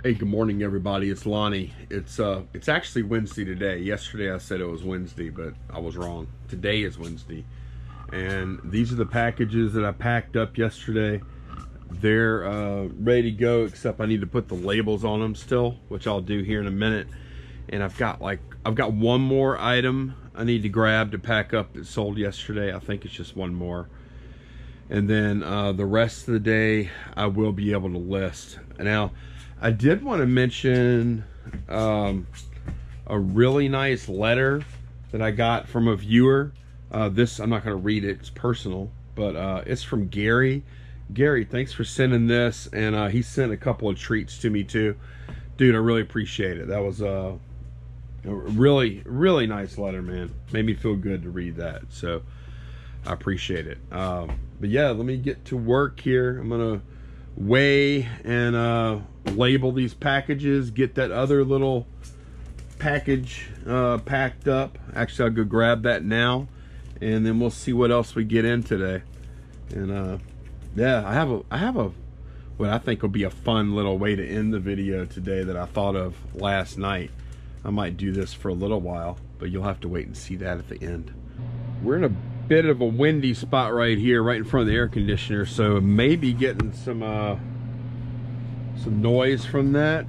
Hey, good morning, everybody. It's Lonnie. It's actually Wednesday today. Yesterday I said it was Wednesday, but I was wrong. Today is Wednesday, and these are the packages that I packed up yesterday. They're ready to go, except I need to put the labels on them still, which I'll do here in a minute. And I've got one more item I need to grab to pack up that sold yesterday. I think it's just one more, and then the rest of the day I will be able to list. Now, I did want to mention a really nice letter that I got from a viewer. This, I'm not going to read it, it's personal, but it's from Gary. Gary, thanks for sending this, and he sent a couple of treats to me too. Dude, I really appreciate it. That was a really nice letter, man. Made me feel good to read that, so I appreciate it. But yeah, let me get to work here. I'm gonna weigh and label these packages, get that other little package packed up. Actually, I'll go grab that now, and then we'll see what else we get in today. And yeah, I have a what I think will be a fun little way to end the video today that I thought of last night. I might do this for a little while, but you'll have to wait and see that at the end. We're in a bit of a windy spot right here, right in front of the air conditioner, so maybe getting some noise from that.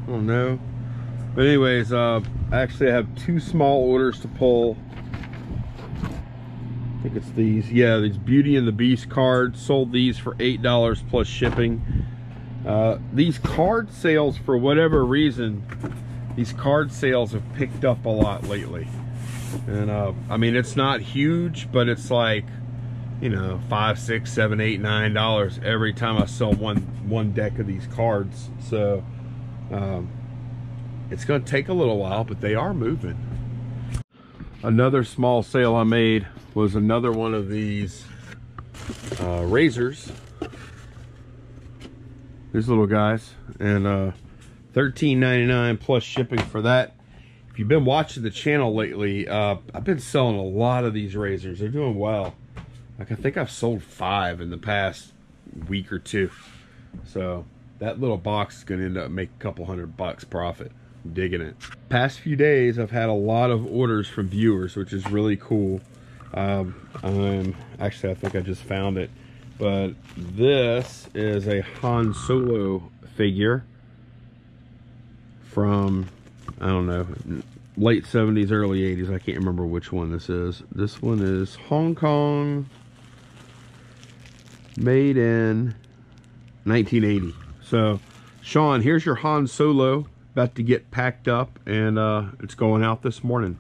I don't know, but anyways, actually I have two small orders to pull. I think it's these. Yeah, these Beauty and the Beast cards. Sold these for $8 plus shipping. These card sales, for whatever reason, these card sales have picked up a lot lately. And I mean, it's not huge, but it's like, you know, $5, $6, $7, $8, $9 every time I sell one deck of these cards. So it's going to take a little while, but they are moving. Another small sale I made was another one of these razors. These little guys, and $13.99 plus shipping for that. If you've been watching the channel lately, I've been selling a lot of these razors. They're doing well. Like, I think I've sold 5 in the past week or 2. So that little box is going to end up making a couple $100 profit. I'm digging it. Past few days, I've had a lot of orders from viewers, which is really cool. Actually, I think I just found it. But this is a Han Solo figure from, I don't know, late 70s, early 80s. I can't remember which one this is. This one is Hong Kong, made in 1980. So, Sean, here's your Han Solo, about to get packed up, and it's going out this morning.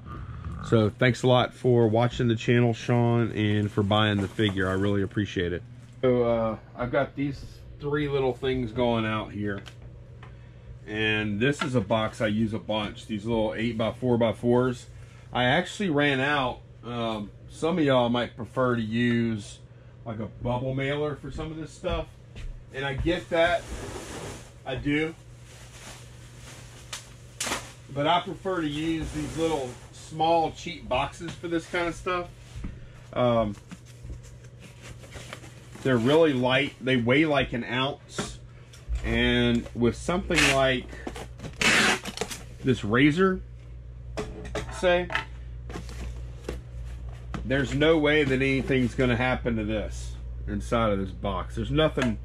So, thanks a lot for watching the channel, Sean, and for buying the figure. I really appreciate it. So, I've got these 3 little things going out here. And this is a box I use a bunch. These little 8x4x4s. I actually ran out. Some of y'all might prefer to use like a bubble mailer for some of this stuff, and I get that. I do. But I prefer to use these little small cheap boxes for this kind of stuff. They're really light. They weigh like an ounce. And with something like this razor, say, there's no way that anything's going to happen to this inside of this box. There's nothing.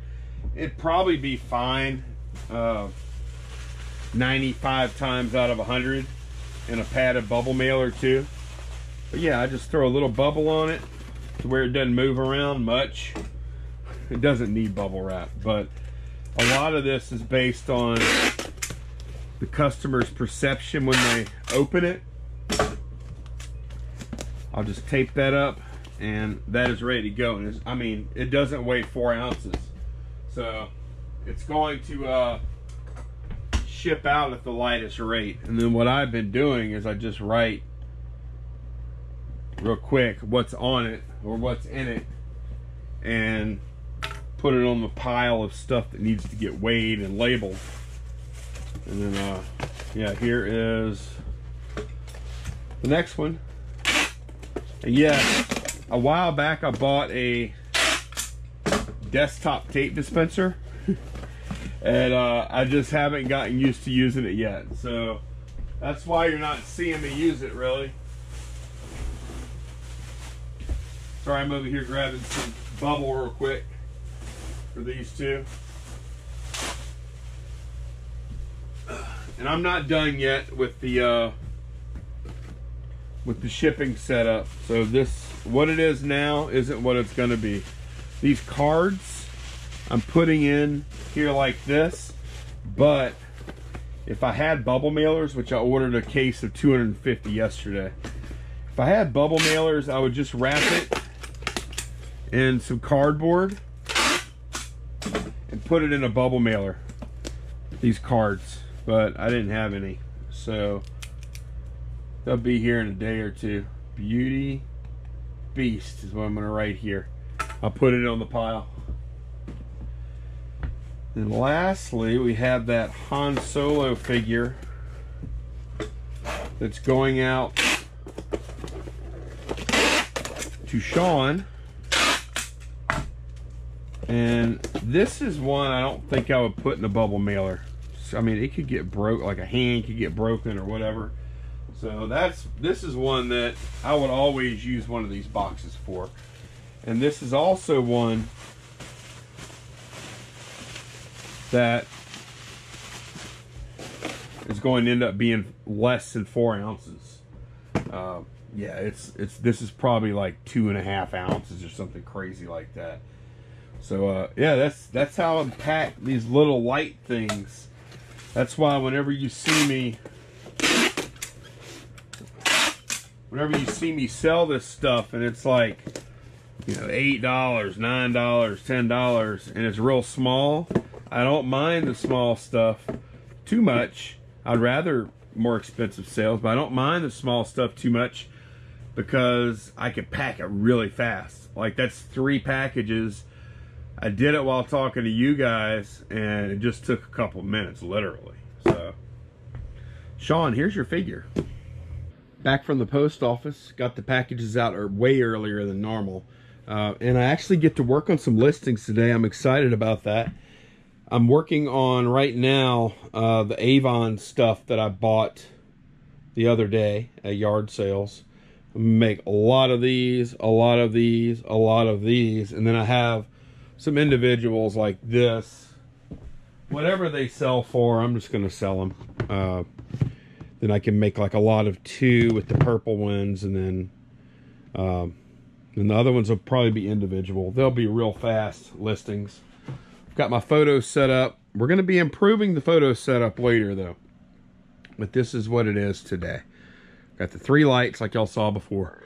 It'd probably be fine 95 times out of 100 in a padded bubble mailer too. But yeah, I just throw a little bubble on it to where it doesn't move around much. It doesn't need bubble wrap, but a lot of this is based on the customer's perception when they open it. I'll just tape that up, and that is ready to go. And I mean, it doesn't weigh 4 ounces, so it's going to ship out at the lightest rate. And then what I've been doing is I just write real quick what's on it or what's in it, and put it on the pile of stuff that needs to get weighed and labeled. And then yeah, here is the next one. And yeah, a while back I bought a desktop tape dispenser And I just haven't gotten used to using it yet. So that's why you're not seeing me use it really. Sorry, I'm over here grabbing some bubble real quick for these two. And I'm not done yet with the shipping setup. So this, what it is now isn't what it's gonna be. These cards I'm putting in here like this, but if I had bubble mailers, which I ordered a case of 250 yesterday, if I had bubble mailers, I would just wrap it in some cardboard and put it in a bubble mailer, these cards, but I didn't have any, so they'll be here in a day or two. Beauty Beast is what I'm gonna write here. I'll put it on the pile. And lastly, we have that Han Solo figure that's going out to Sean. And this is one I don't think I would put in a bubble mailer. I mean, it could get broke, like a hand could get broken or whatever. So this is one that I would always use one of these boxes for. And this is also one that is going to end up being less than 4 ounces. Yeah, this is probably like 2.5 ounces or something crazy like that. So yeah, that's how I pack these little light things. That's why whenever you see me sell this stuff and it's like, you know, $8, $9, $10, and it's real small, I don't mind the small stuff too much. I'd rather more expensive sales, but I don't mind the small stuff too much because I can pack it really fast. Like, that's 3 packages. I did it while talking to you guys, and it just took a couple minutes, literally. So, Sean, here's your figure. Back from the post office, got the packages out way earlier than normal. And I actually get to work on some listings today. I'm excited about that. I'm working on right now the Avon stuff that I bought the other day at yard sales. I'm gonna make a lot of these, a lot of these, a lot of these, and then I have some individuals like this. Whatever they sell for, I'm just gonna sell them. Then I can make like a lot of 2 with the purple ones, and then the other ones will probably be individual. They'll be real fast listings. Got my photos set up. We're going to be improving the photo setup later though, but this is what it is today. Got the 3 lights like y'all saw before,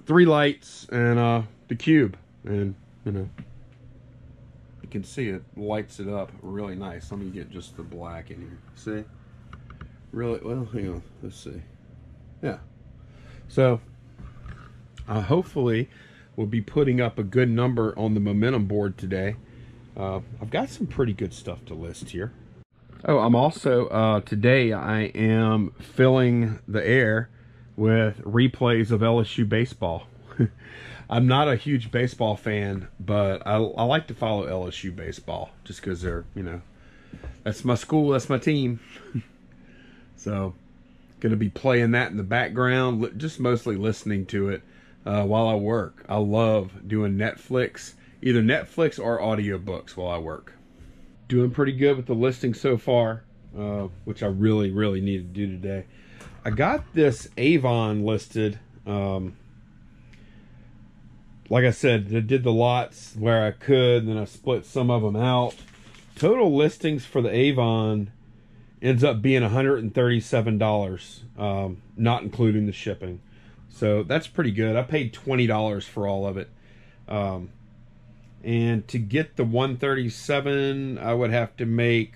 3 lights and the cube, and you know, you can see it lights it up really nice. Let me get just the black in here. See, really well. Hang on, let's see. Yeah, so hopefully we'll be putting up a good number on the momentum board today. I've got some pretty good stuff to list here. Oh, I'm also, today I am filling the air with replays of LSU baseball. I'm not a huge baseball fan, but I like to follow LSU baseball just because they're, you know, that's my school, that's my team. So, going to be playing that in the background, just mostly listening to it while I work. I love doing Netflix. Either Netflix or audiobooks while I work. Doing pretty good with the listing so far, which I really, really need to do today. I got this Avon listed. Like I said, I did the lots where I could, then I split some of them out. Total listings for the Avon ends up being $137, not including the shipping. So that's pretty good. I paid $20 for all of it. And to get the 137, I would have to make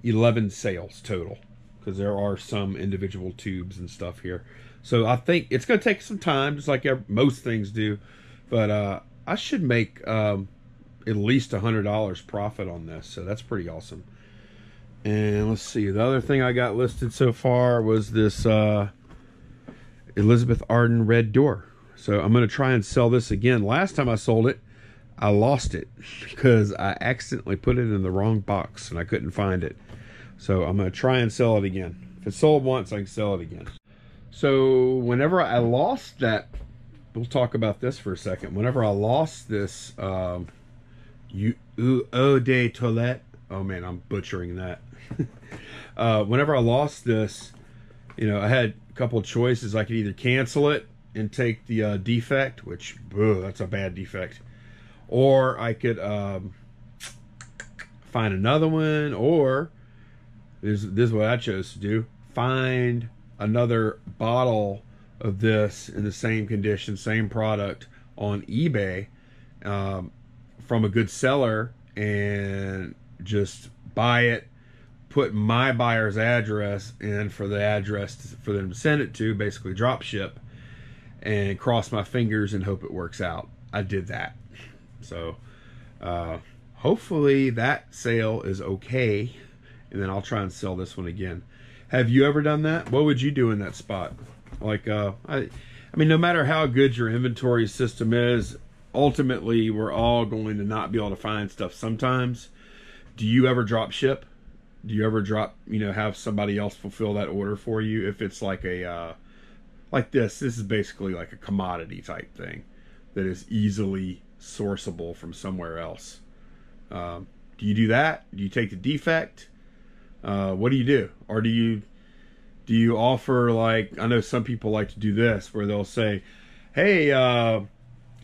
11 sales total, because there are some individual tubes and stuff here. So I think it's going to take some time, just like most things do. But I should make at least $100 profit on this. So that's pretty awesome. And let's see. The other thing I got listed so far was this Elizabeth Arden red door. So I'm going to try and sell this again. Last time I sold it, I lost it because I accidentally put it in the wrong box and I couldn't find it. So I'm going to try and sell it again. If it's sold once, I can sell it again. So whenever I lost that, we'll talk about this for a second. Whenever I lost this eau de toilette, oh man, I'm butchering that. Whenever I lost this, you know, I had a couple of choices. I could either cancel it and take the defect, which, that's a bad defect. Or I could find another one, or this is what I chose to do. Find another bottle of this in the same condition, same product on eBay from a good seller and just buy it, put my buyer's address in for the address for them to send it to, basically drop ship, and cross my fingers and hope it works out. I did that. So hopefully that sale is okay, and then I'll try and sell this one again. Have you ever done that? What would you do in that spot? Like I mean, no matter how good your inventory system is, ultimately we're all going to not be able to find stuff sometimes. Do you ever drop ship? Do you ever drop, you know, have somebody else fulfill that order for you? If it's like a like this is basically like a commodity type thing that is easily sourceable from somewhere else. Do you do that? Do you take the defect? What do you do? Or do you offer, like, I know some people like to do this where they'll say, hey,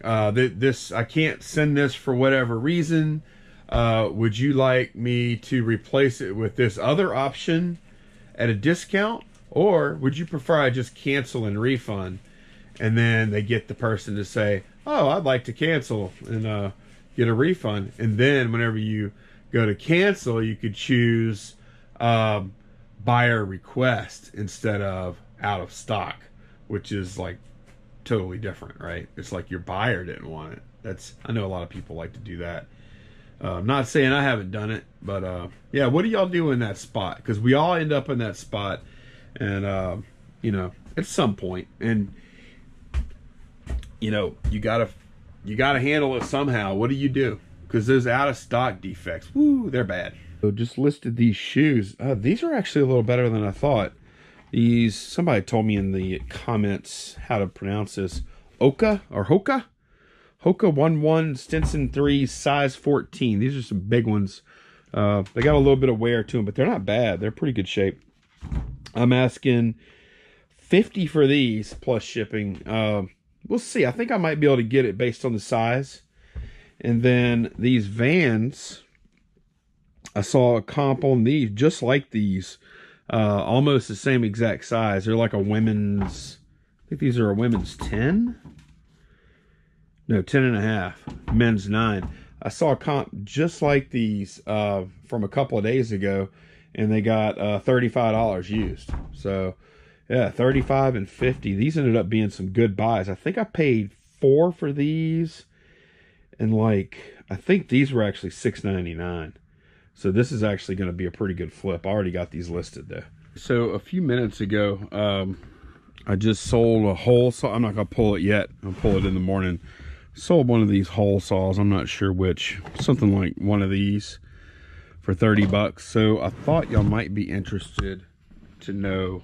this I can't send this for whatever reason. Would you like me to replace it with this other option at a discount? Or would you prefer I just cancel and refund? And then they get the person to say, oh, I'd like to cancel and get a refund. And then whenever you go to cancel, you could choose buyer request instead of out of stock, which is like totally different, right? It's like your buyer didn't want it. I know a lot of people like to do that. I'm not saying I haven't done it, but yeah, what do y'all do in that spot? Because we all end up in that spot, and you know, at some point, and you know, you gotta handle it somehow. What do you do? Because those out of stock defects, woo, they're bad. So just listed these shoes. These are actually a little better than I thought. Somebody told me in the comments how to pronounce this. Hoka or Hoka? Hoka 11 Stinson 3 size 14. These are some big ones. They got a little bit of wear to them, but they're not bad. They're pretty good shape. I'm asking $50 for these plus shipping. We'll see. I think I might be able to get it based on the size. And then these Vans, I saw a comp on these just like these, almost the same exact size. They're like a women's, I think these are a women's 10. No, 10.5, men's 9. I saw a comp just like these from a couple of days ago, and they got $35 used. So yeah, 35 and 50. These ended up being some good buys. I think I paid $4 for these, and like I think these were actually $6.99. So this is actually going to be a pretty good flip. I already got these listed though. So a few minutes ago, I just sold a hole saw. I'm not going to pull it yet. I'll pull it in the morning. Sold one of these hole saws. I'm not sure which. Something like one of these for 30 bucks. So I thought y'all might be interested to know,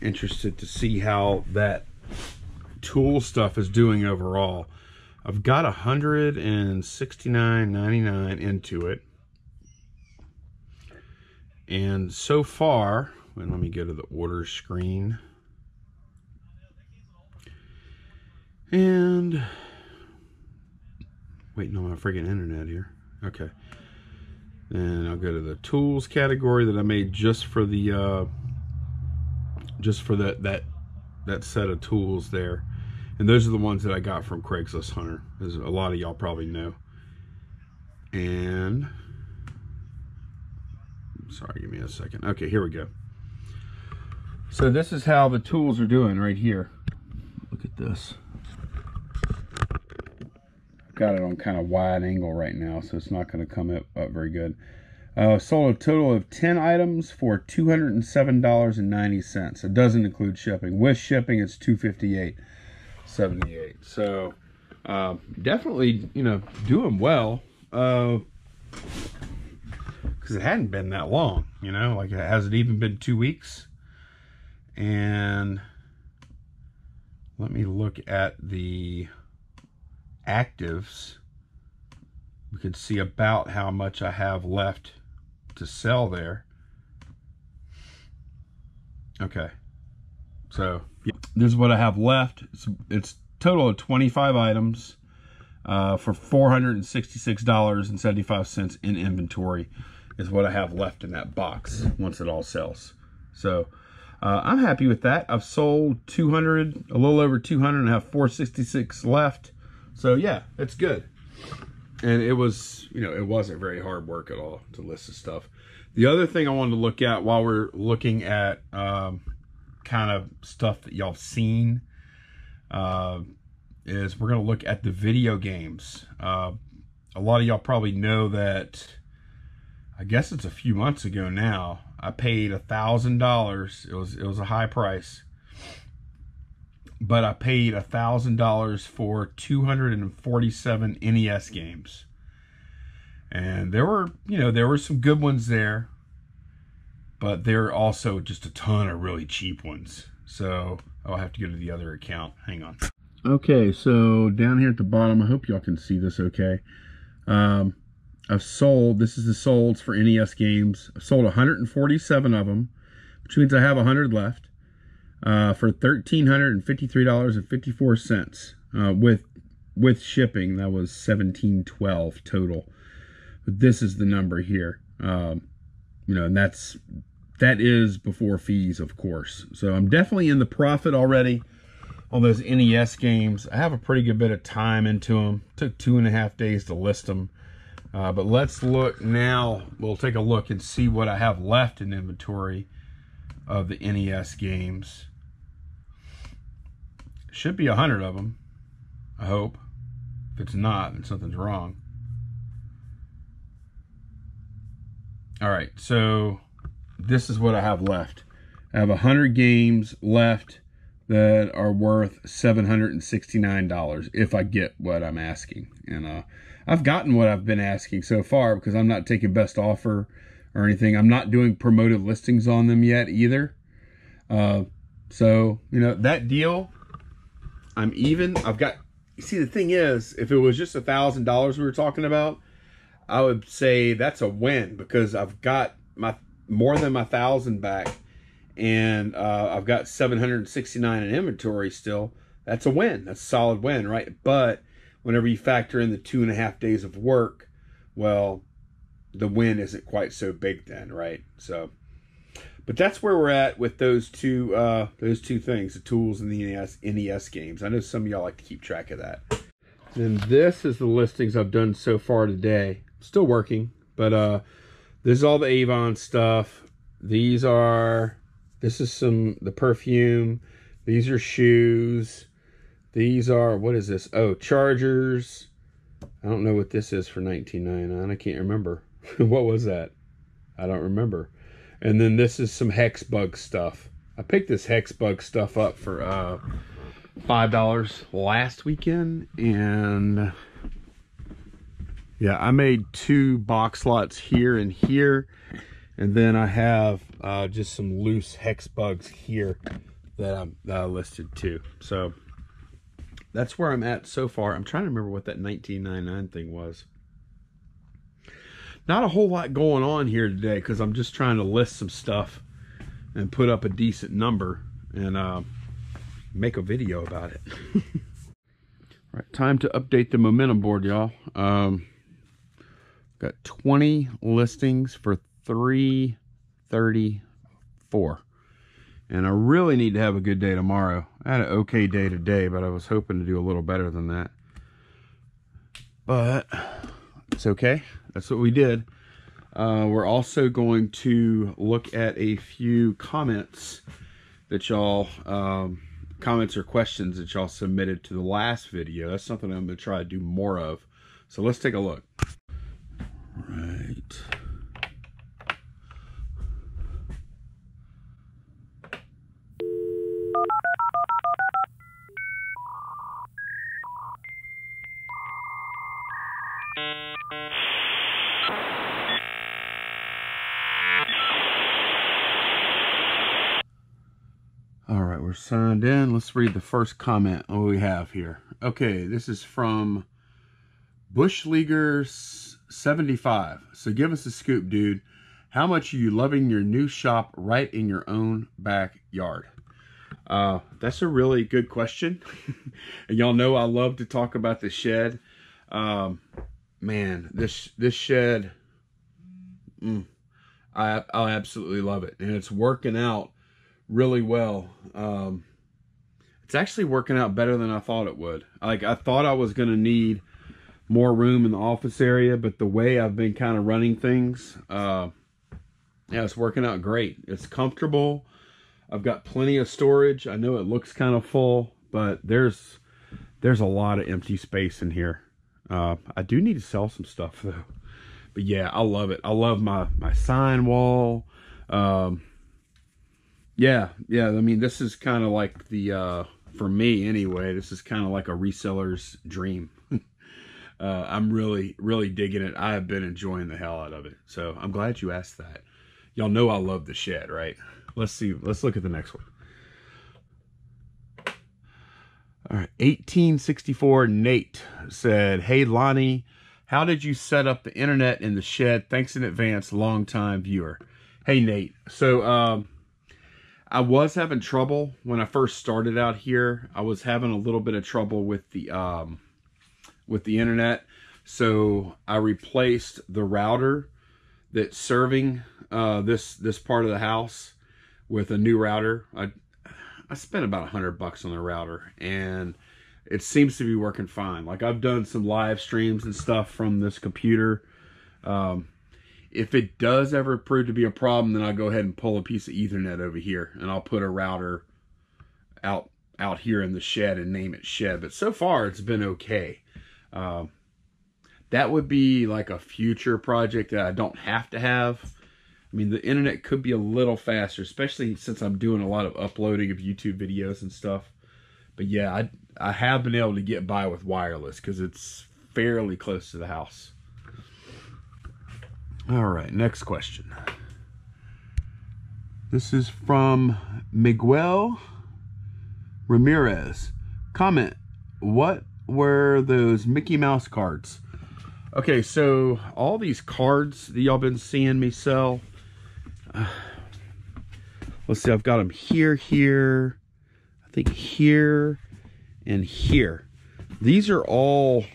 interested to see how that tool stuff is doing overall. I've got $169.99 into it, and so far, let me go to the order screen, and waiting on my friggin' internet here. Okay, and I'll go to the tools category that I made just for the that set of tools there. And those are the ones that I got from Craigslist Hunter, as a lot of y'all probably know. And, sorry, give me a second. Okay, here we go. So this is how the tools are doing right here. Look at this. I've got it on kind of wide angle right now, so it's not going to come up very good. Sold a total of 10 items for $207.90. It doesn't include shipping. With shipping, it's $258.78. So Definitely, you know, doing well. Because it hadn't been that long, you know, like it hasn't even been 2 weeks. And let me look at the actives. We can see about how much I have left to sell there. Okay, so yeah, this is what I have left. It's total of 25 items for $466.75 in inventory is what I have left in that box once it all sells. So I'm happy with that. I've sold 200, a little over 200, and I have 466 left. So yeah, it's good. And it was, you know, it wasn't very hard work at all to list the stuff. The other thing I wanted to look at while we're looking at kind of stuff that y'all have seen is we're going to look at the video games. A lot of y'all probably know that, I guess it's a few months ago now, I paid $1,000. It was a high price, but I paid $1,000 for 247 NES games. And there were, you know, there were some good ones there, but there are also just a ton of really cheap ones. So I'll have to go to the other account. Hang on. Okay, so down here at the bottom, I hope y'all can see this okay. I've sold, this is the solds for NES games. I've sold 147 of them, which means I have 100 left, for $1,353.54. With shipping, that was $1,712 total. But this is the number here. You know, and that is before fees, of course. So I'm definitely in the profit already on those NES games. I have a pretty good bit of time into them. Took 2.5 days to list them. But let's look now. We'll take a look and see what I have left in inventory of the NES games. Should be 100 of them, I hope. If it's not, then something's wrong. All right, so this is what I have left. I have 100 games left that are worth $769 if I get what I'm asking. And I've gotten what I've been asking so far because I'm not taking best offer or anything. I'm not doing promoted listings on them yet either. So, you know, that deal, I'm even. I've got, you see, the thing is, if it was just $1,000 we were talking about, I would say that's a win because I've got more than my 1,000 back, and I've got 769 in inventory still. That's a win. That's a solid win, right? But whenever you factor in the 2.5 days of work, well, the win isn't quite so big then, right? So, but that's where we're at with those two things, the tools and the NES games. I know some of y'all like to keep track of that. And this is the listings I've done so far today. Still working, but this is all the Avon stuff. This is the perfume. These are shoes. These are, what is this? Oh, chargers. I don't know what this is for $19.99. I can't remember. What was that? I don't remember. And then this is some Hex Bug stuff. I picked this Hex Bug stuff up for $5 last weekend, and yeah, I made 2 box slots here and here, and then I have just some loose Hex Bugs here that I listed too. So that's where I'm at so far. I'm trying to remember what that $19.99 thing was. Not a whole lot going on here today because I'm just trying to list some stuff and put up a decent number and make a video about it. All right, time to update the momentum board, y'all. Got 20 listings for $334. And I really need to have a good day tomorrow. I had an okay day today, but I was hoping to do a little better than that. But it's okay. That's what we did. We're also going to look at a few comments that y'all, comments or questions that y'all submitted to the last video. That's something I'm going to try to do more of. So let's take a look. Right. All right, we're signed in. Let's read the first comment what we have here. Okay, this is from Bushleaguer75. So give us a scoop, dude. How much are you loving your new shop right in your own backyard? That's a really good question. And y'all know I love to talk about the shed. Man, this shed, I absolutely love it. And it's working out really well. It's actually working out better than I thought it would. Like, I thought I was going to need more room in the office area, but the way I've been kind of running things, yeah, it's working out great. It's comfortable. I've got plenty of storage. I know it looks kind of full, but there's a lot of empty space in here. I do need to sell some stuff though. But yeah, I love it. I love my sign wall. Yeah, I mean, this is kind of like the, for me anyway, this is kind of like a reseller's dream. I'm really, really digging it. I have been enjoying the hell out of it. So I'm glad you asked that. Y'all know I love the shed, right? Let's see. Let's look at the next one. All right. 1864 Nate said, hey, Lonnie, how did you set up the internet in the shed? Thanks in advance, long-time viewer. Hey, Nate. So, I was having trouble when I first started out here. I was having a little bit of trouble with the internet. So I replaced the router that's serving this part of the house with a new router. I spent about $100 on the router, and it seems to be working fine. Like, I've done some live streams and stuff from this computer. If it does ever prove to be a problem, then I'll go ahead and pull a piece of Ethernet over here, and I'll put a router out here in the shed and name it shed. But so far, it's been okay. That would be like a future project that I don't have to have. I mean, the internet could be a little faster, especially since I'm doing a lot of uploading of YouTube videos and stuff. But yeah, I have been able to get by with wireless because it's fairly close to the house. All right, next question. This is from Miguel Ramirez. Comment, what were those Mickey Mouse cards? Okay, so all these cards that y'all been seeing me sell, let's see, I've got them here, I think here, and here. These are all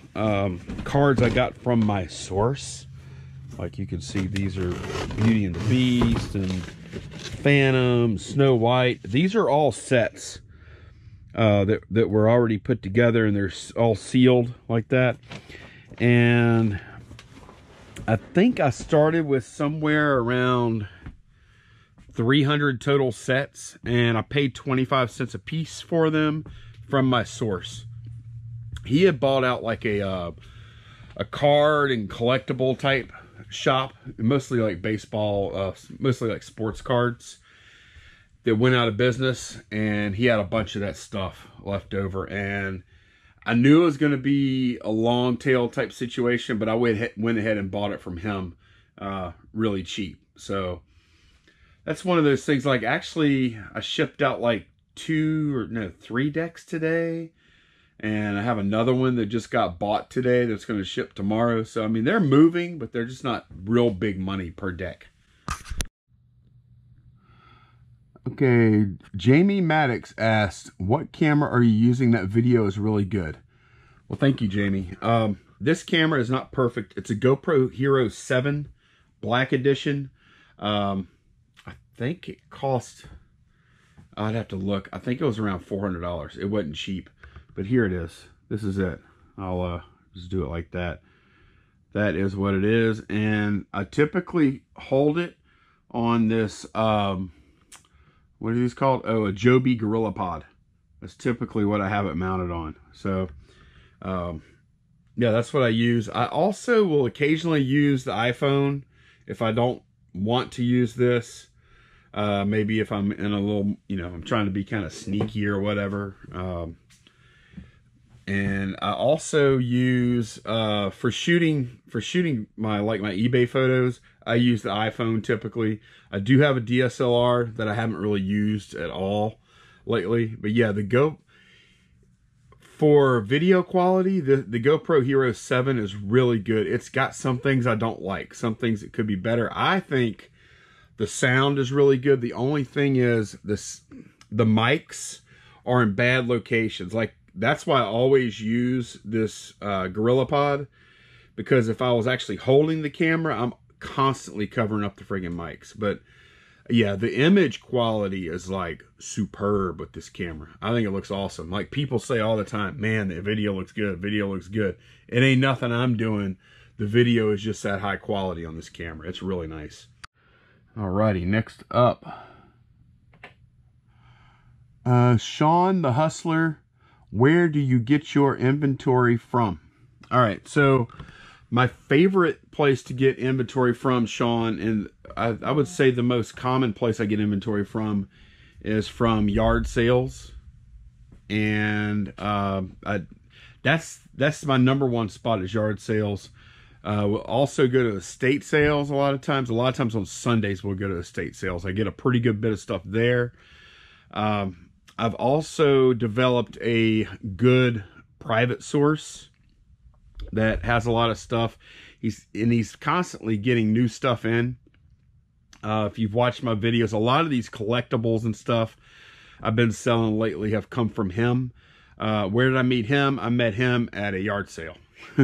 cards I got from my source. Like you can see, these are Beauty and the Beast and Phantom, Snow White. These are all sets that were already put together, and they're all sealed like that. And I think I started with somewhere around 300 total sets, and I paid 25 cents a piece for them from my source. He had bought out like a card and collectible type shop, mostly like baseball, mostly like sports cards, that went out of business, and he had a bunch of that stuff left over. And I knew it was going to be a long tail type situation, but I went ahead and bought it from him really cheap. So that's one of those things. Like, actually, I shipped out like 3 decks today, and I have another one that just got bought today that's going to ship tomorrow. So I mean, they're moving, but they're just not real big money per deck. Okay, Jamie Maddox asked, what camera are you using? That video is really good. Well, thank you, Jamie. This camera is not perfect. It's a GoPro Hero 7 Black Edition. I think it cost, I'd have to look. I think it was around $400. It wasn't cheap, but here it is. This is it. I'll just do it like that. That is what it is. And I typically hold it on this, what are these called? Oh, a Joby Gorilla Pod. That's typically what I have it mounted on. So, yeah, that's what I use. I also will occasionally use the iPhone if I don't want to use this. Maybe if I'm in a little, I'm trying to be kind of sneaky or whatever. And I also use for shooting my my eBay photos, I use the iPhone typically. I do have a DSLR that I haven't really used at all lately, but yeah, for video quality, the GoPro Hero 7 is really good. It's got some things I don't like, some things that could be better. I think the sound is really good. The only thing is the mics are in bad locations. Like, that's why I always use this GorillaPod, because if I was actually holding the camera, I'm constantly covering up the friggin' mics. But yeah, the image quality is like superb with this camera. I think it looks awesome. Like, people say all the time, man, the video looks good, video looks good. It ain't nothing I'm doing. The video is just that high quality on this camera. It's really nice. Alrighty, next up. Sean the Hustler, where do you get your inventory from? Alright, so my favorite place to get inventory from, Sean, and I would say the most common place I get inventory from is from yard sales. And that's my #1 spot is yard sales. We'll also go to estate sales a lot of times. A lot of times on Sundays we'll go to estate sales. I get a pretty good bit of stuff there. I've also developed a good private source that has a lot of stuff. He's constantly getting new stuff in. If you've watched my videos, a lot of these collectibles and stuff I've been selling lately have come from him. Where did I meet him? I met him at a yard sale.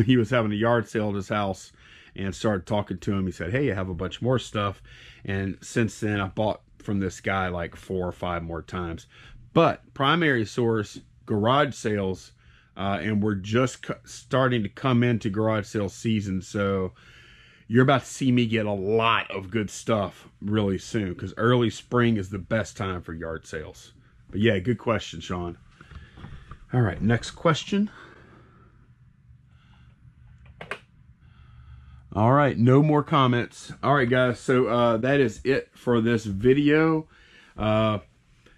He was having a yard sale at his house and started talking to him. He said, hey, I have a bunch more stuff. And since then, I bought from this guy like 4 or 5 more times. But primary source, garage sales, and we're just starting to come into garage sale season. So you're about to see me get a lot of good stuff really soon, because early spring is the best time for yard sales. But yeah, good question, Sean. All right, next question. All right, no more comments. All right, guys, so that is it for this video.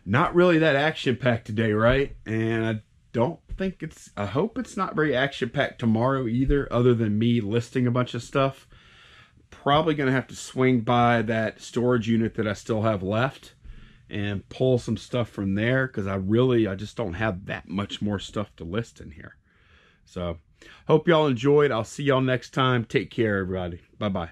Not really that action-packed today, right? And I don't think I hope it's not very action-packed tomorrow either, other than me listing a bunch of stuff. Probably gonna have to swing by that storage unit that I still have left and pull some stuff from there, because I just don't have that much more stuff to list in here. So hope y'all enjoyed. I'll see y'all next time. Take care, everybody. Bye-bye.